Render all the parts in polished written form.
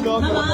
I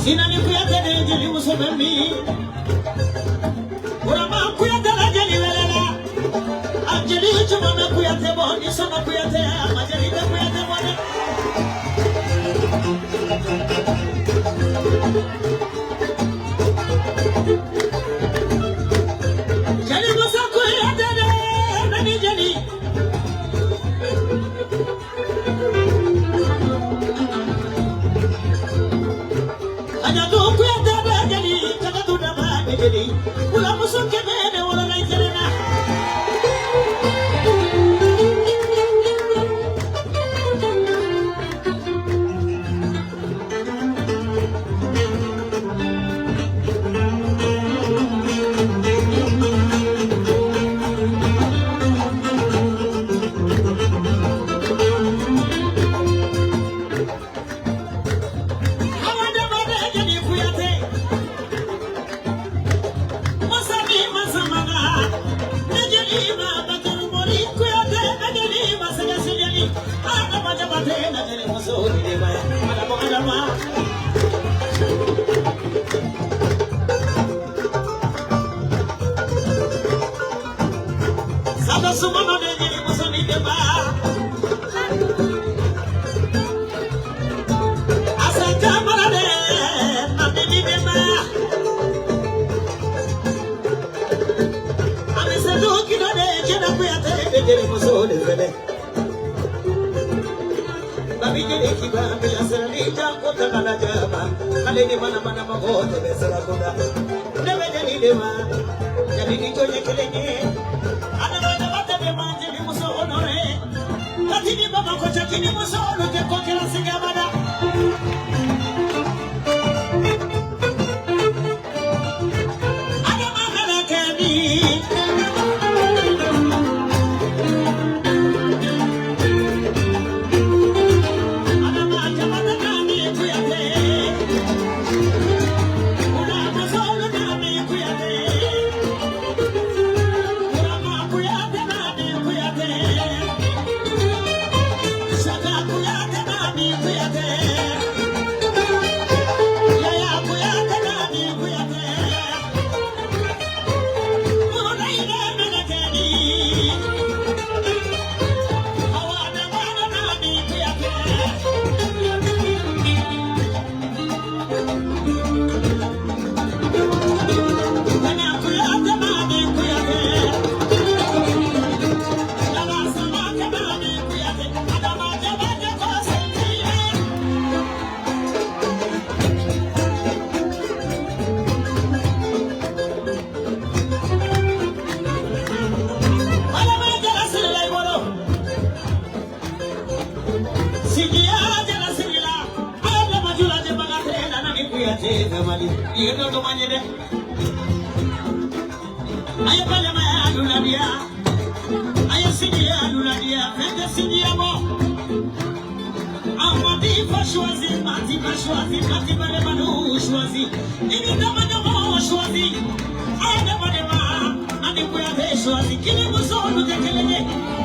Sinani kuyate de jeli musomemi Urama kuyate la jeli welela Ajeli chuma me kuyate boni sama kuyate Amajeli de kuyate boni Jeli musa kuyate de nani jeli Ula musuke mene wala na interena Sada sumano de jeli musoni deba Asa jamara de nabini deba Amese duki do de jena kuyate de jeli musoni vele Babi jeli kiba bila serali jako takala jaba Kale ni mana mana magote besara kuda Nebe jeli deba Jeli ni joye kelenye Katini baba kocha kini muso lote kokela singamada Ada magala kani Ada magala kani kuyate Una muso nami kuyate Una kuyate nami kuyate You know the money there. I am a Luladia. I am Sidia Luladia. And the Sidia more. I'm a deep Shwazi, Mati Shwazi, Mati Balemanu Shwazi. In the Manamo Shwazi. I never never. And if we are there, Shwazi, killing us all to take a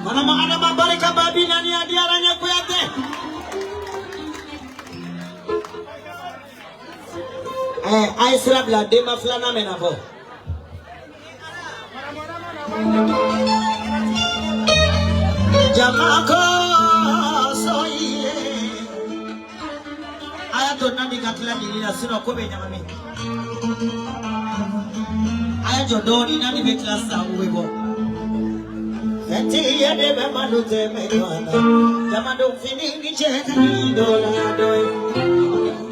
Mana mabarika babi nani adiaranya kuyate. Aisra bla dema flana menabo. Jamako soye. Aya to nani katla nilila sino kobe nyamami. Aya jodoni nani betla sa uwebo. Eti ya debe manute menywana. Jamado fini cheka ni dola doi.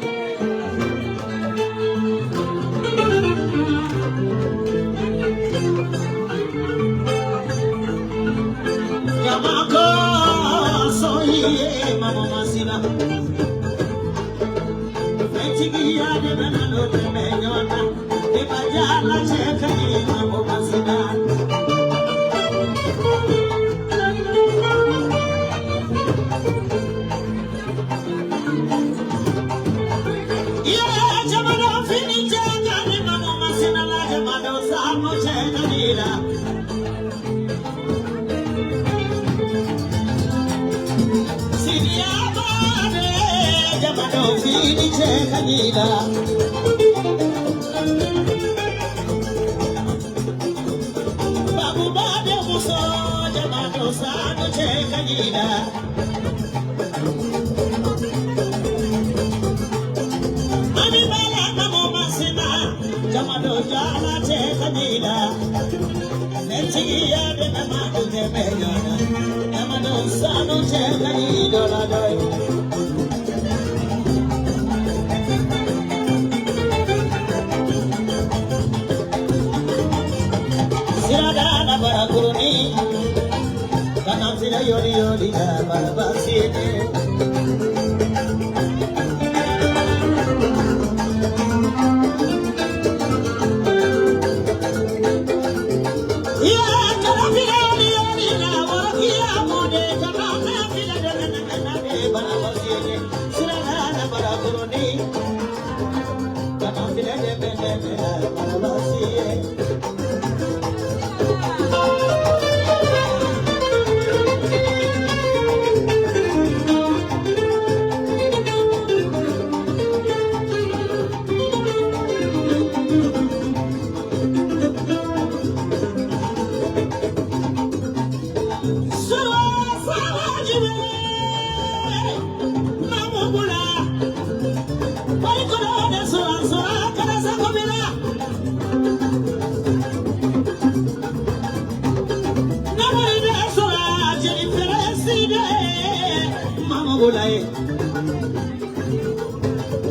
Jamako soye mama masina. Eti ya debe manute menywana. Eba jala cheka ni mama masina. Fini cheka nida Babu bade muso jamado sano cheka nida Mami bala namo masina jamado jala cheka nida Neti ya de namado de meyana jamado sano cheka nida la doi Barakuruni, kanamsina yori yori da barabasine. Ya kanamsina yori yori da warakia mode kanamsina da barabasine. Sirana barakuruni, kanamsina da barabasine.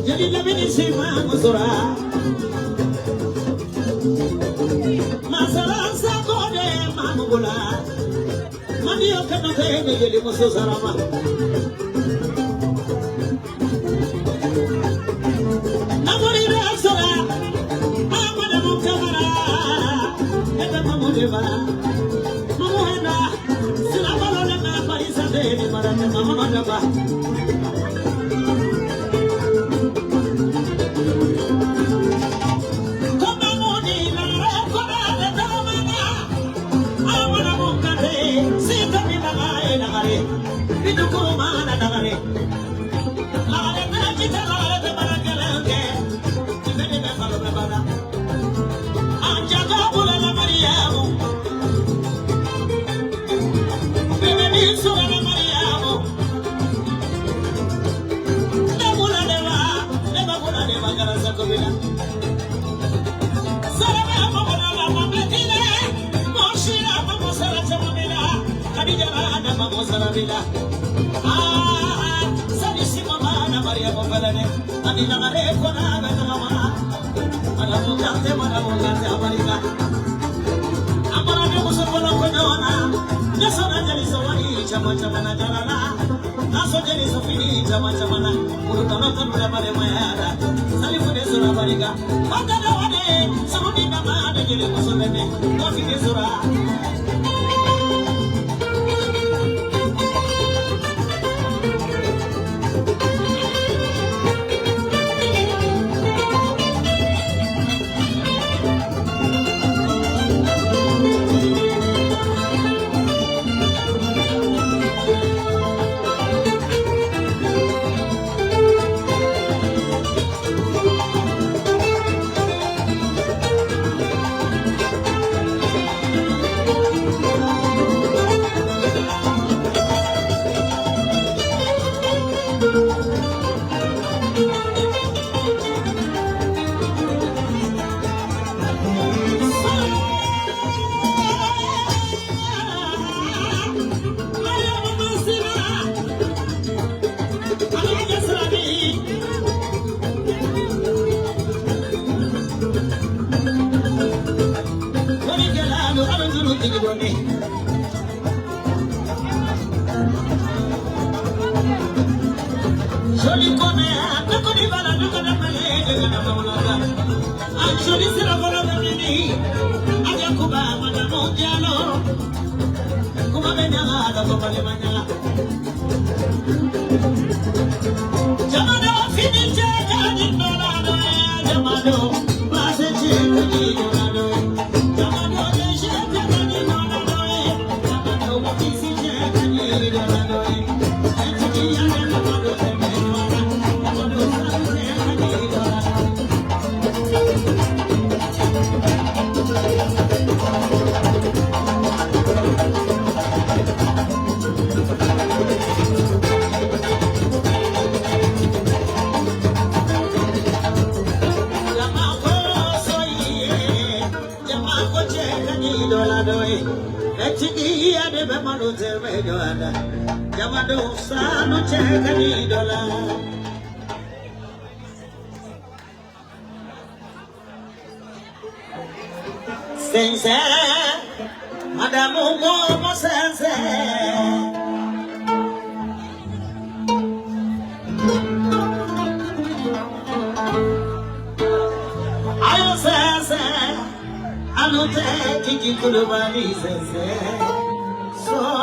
Jadi nabi ni sima musura, masalah sakode mamula, mandio kena kene jadi musuh sarama. Namuri rasura, amada mukamara, eta mamudeva, mamuhena, sinabalo lena parisa deni marane mamadaba. mama sarabila. Ah, sani si mama na Maria Mofalane. Ani na ngare ko na beta mama. Mana mugante Amerika. Amara ne musokola ko dona. Nasona jali sawani chama chama na jalala. Naso jali sofini chama chama na. Urutana tanura bare mayara. Salifu de sura bariga. Magada wane samudi na ma de jali musolene. Kofi de sura. Sense, Madame Momo Sense. Ayo Sense, Anote Kiki Kulubani Sense. So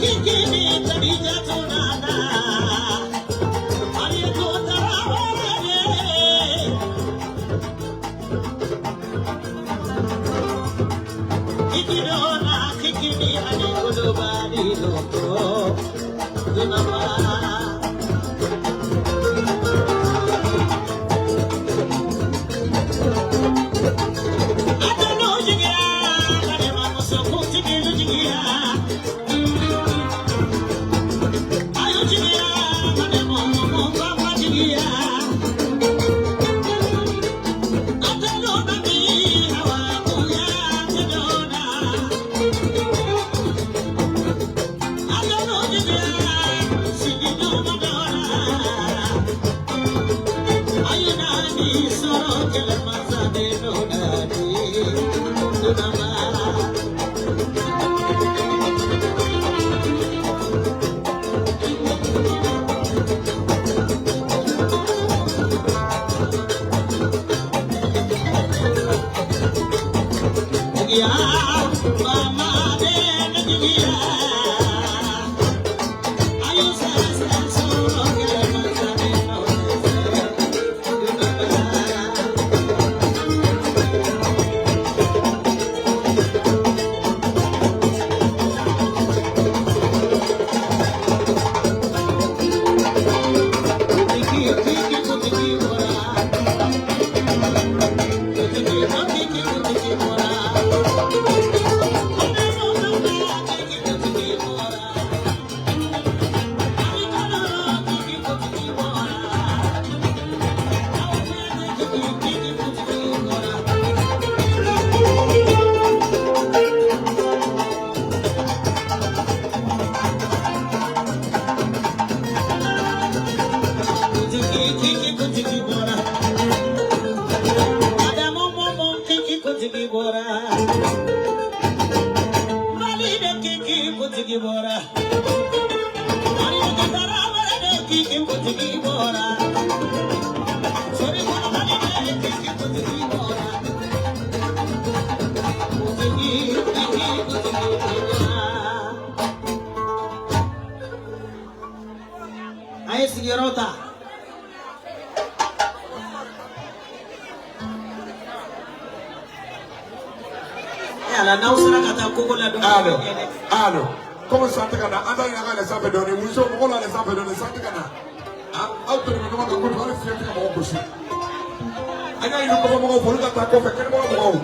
Kiki ni tabija tunana Allo. Comment ça te gana? Anda ina les sapes donner. Vous sommes on a les sapes donner ça te gana. Ah, autre nous on a ko parler fier que mo ko si. Anya ina ko mo ko ta ko fe ken mo mo.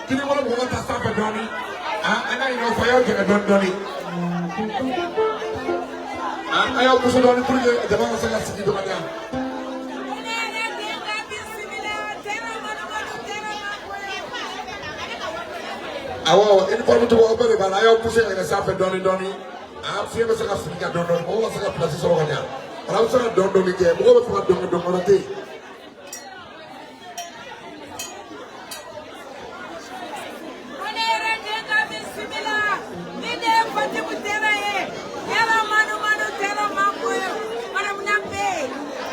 Kini mo mo ta sapes donner. Ah, anya ina fa yo ke don donner. Ah, aya ko so donner pour que de ba sa la siki do kanya. Awo ini pun tu apa ni kalau ayah pusing dengan siapa doni, siapa sekarang fikir doni, bawa sekarang plastik soalnya. Kalau sekarang doni je, bawa sekarang doni nanti.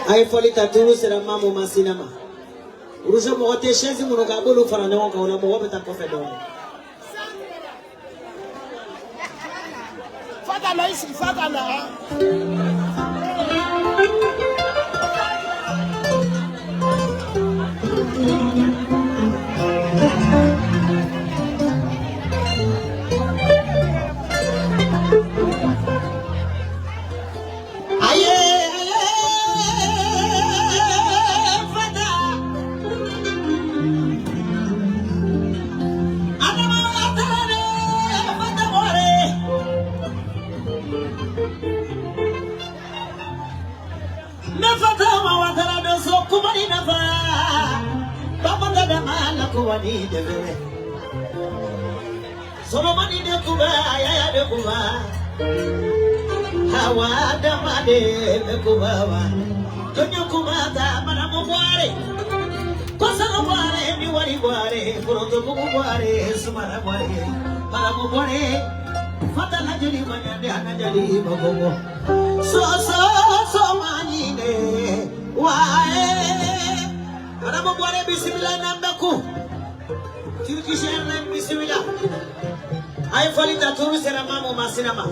Ayah folita turu serah mamu masih nama. Urusan mau tesesi muka bulu farana orang kau nak bawa betul kau fedon. Fatala. Wani debe, solo mani de kuba, ya de kuba, hawa dama de kuba wa, tonyo kuba da mana muare, kosa muare ni wari muare, pronto muare, sumara muare, para muare, fata na jeli manya de ana jeli bagogo, so mani de wae, para muare bismillah namdaku. Kirkishan bismillah. Ay falita turu sera mamu masinama.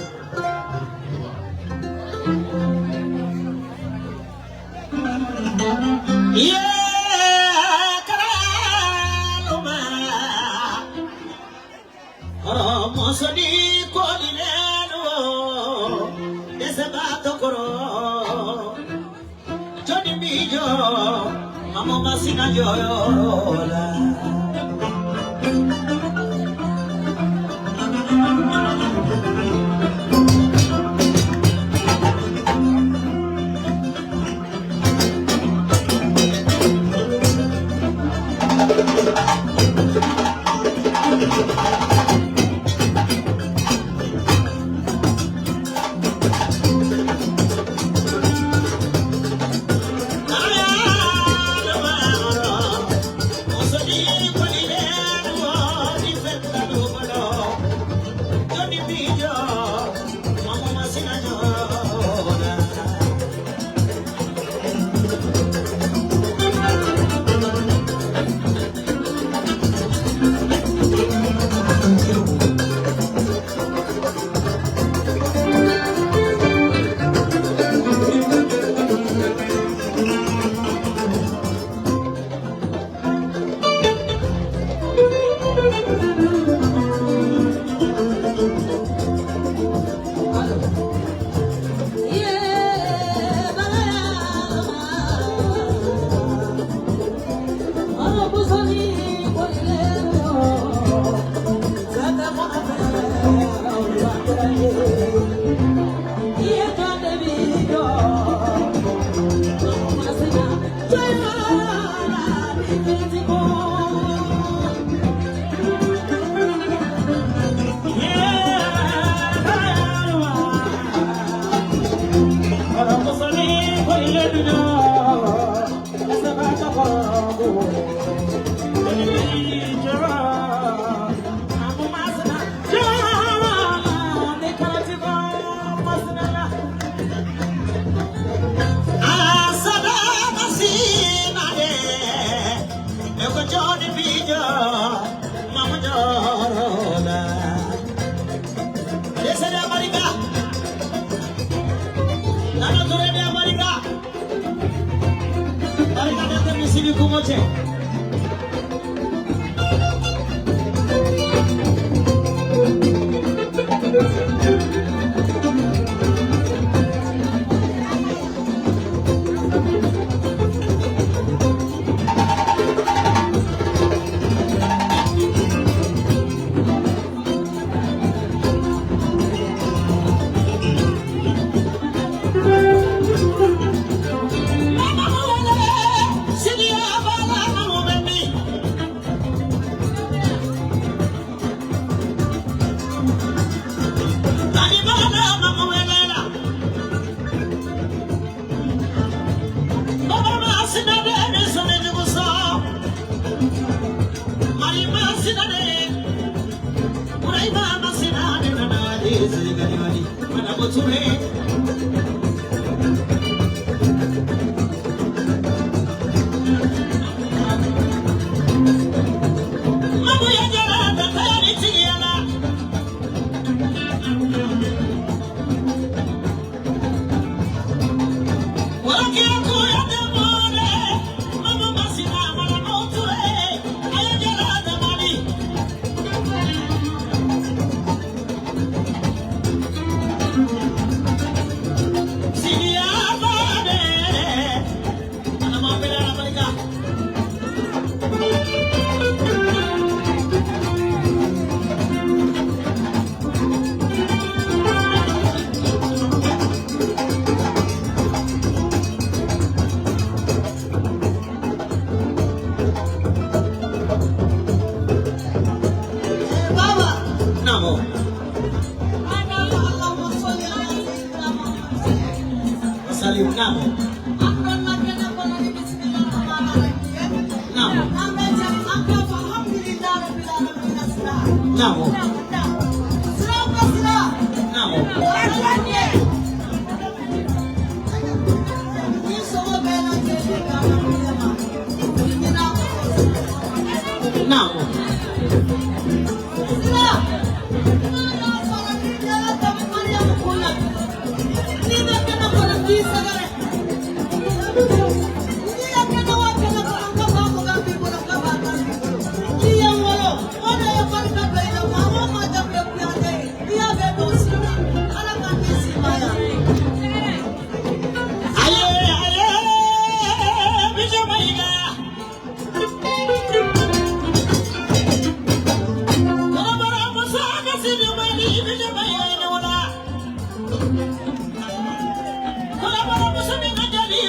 Yeah, karaluma. Oro mosodi kodileno. sebato koro Johnny Bijo Mamo masina joyola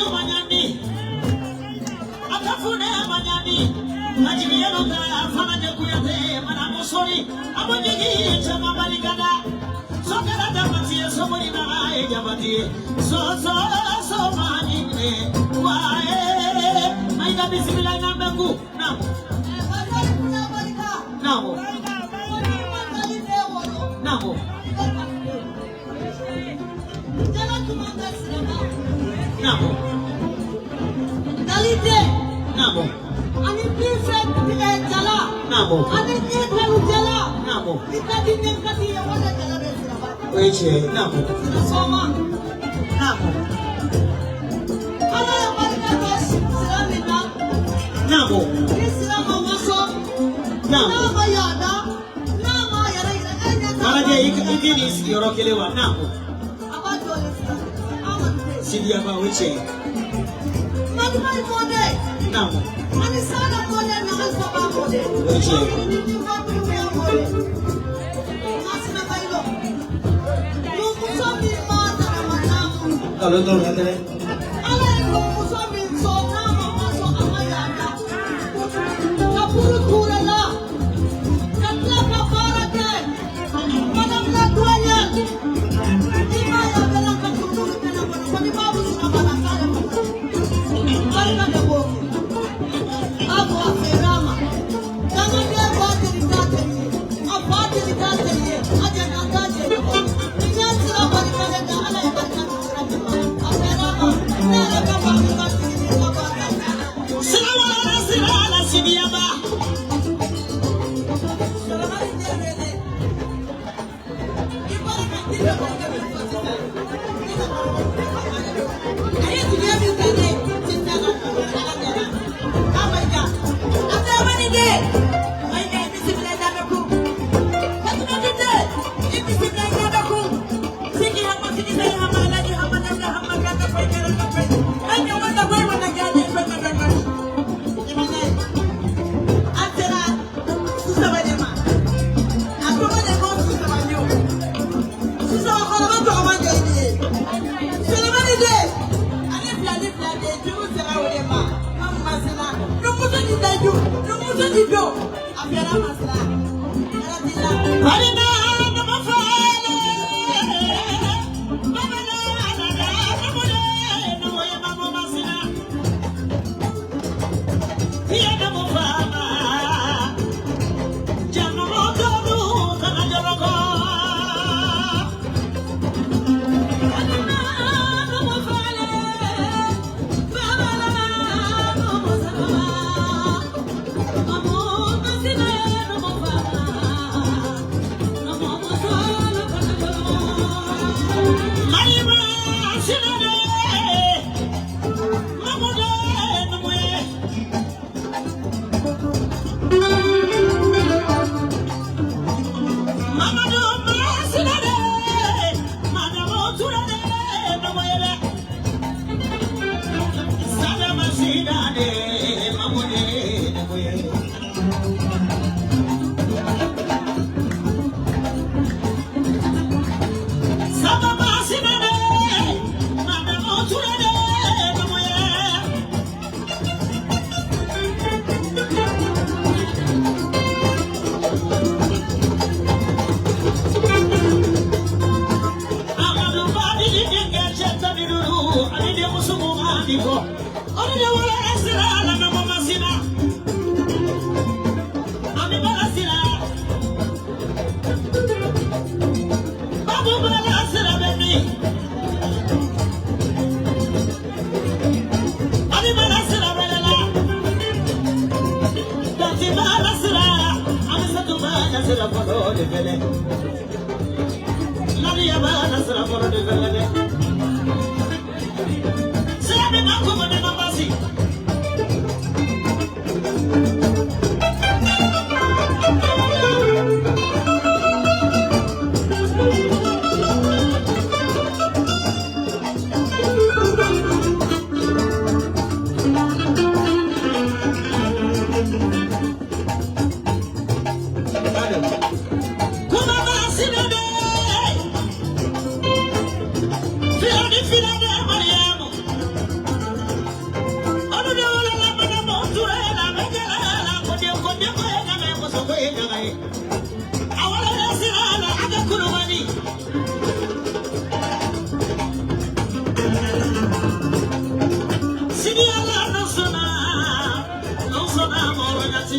umanyani atafune manyani najibiyelo da fana de kuyate mana musori abonjigi chama baligada sokara da matiye somori na ejabati so mani wae maida bismillah namku namo namo namo namo Dalite namo ani prefect jala namo ani kalu jala namo ikadi nekati ya wala jala besiraba weche namo soma namo ala ya barika dos siramina namo isirama waso namo nama yada nama yara anya maraje ikini yorokelewa namo abajo le amanu sidia ba weche magmai mode namo ani sana mode na alfa mode weche kalau kata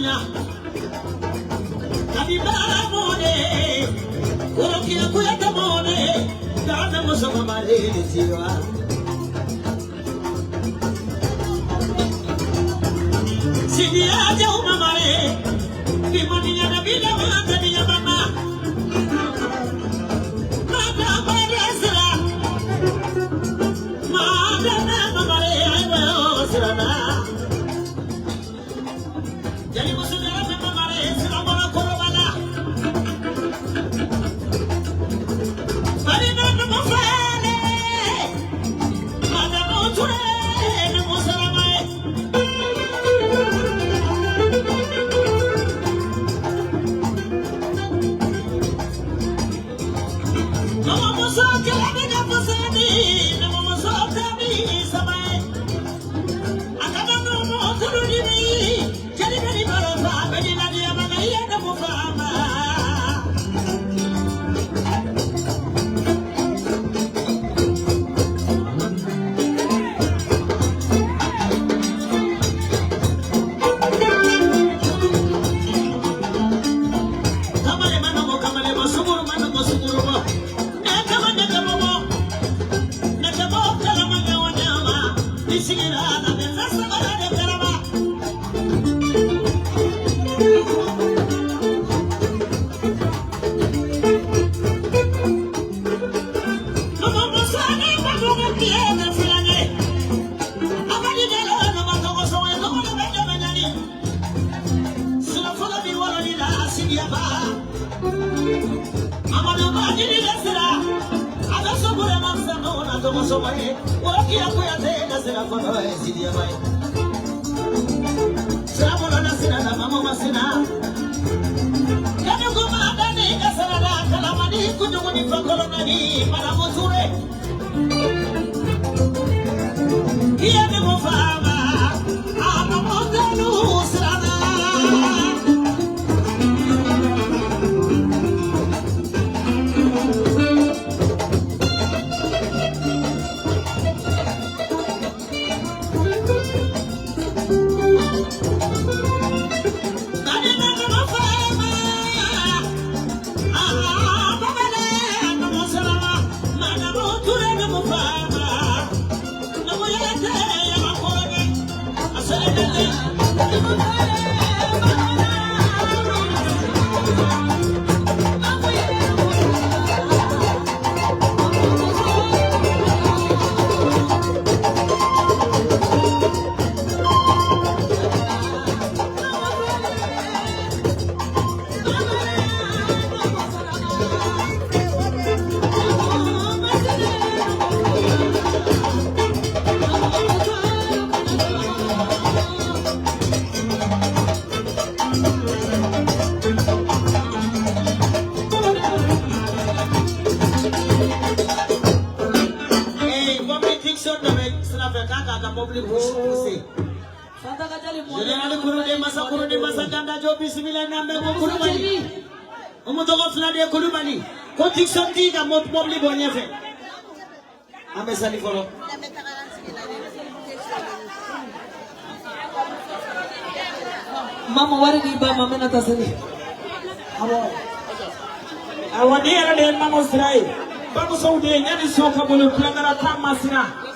Manya. Kabibara mone, Kurokia Kuyata mone, Dana Musama Mare, Tira. Sidia Joma Mare, Dimania Nabila Matania Mama. Mama Maresra, Mama Mare, I will Sirana. Jadi musuhnya Mama Mare, Sirama Korobana. Marina Mufane, Mama Moture, Musaramai. Mama Musoke, Lamina Musani, Mama Musoke, Samai. Akadano Moturuni, Jelly Barova, Medina Diamania, the Mufama. Kamale Mano, Kamale Masumur, Mano Masumur. Mama wari di ba mama na tasani. Awadi ala de mama Israel. Bago Saudi nyani soka bulu kulangara tamasina.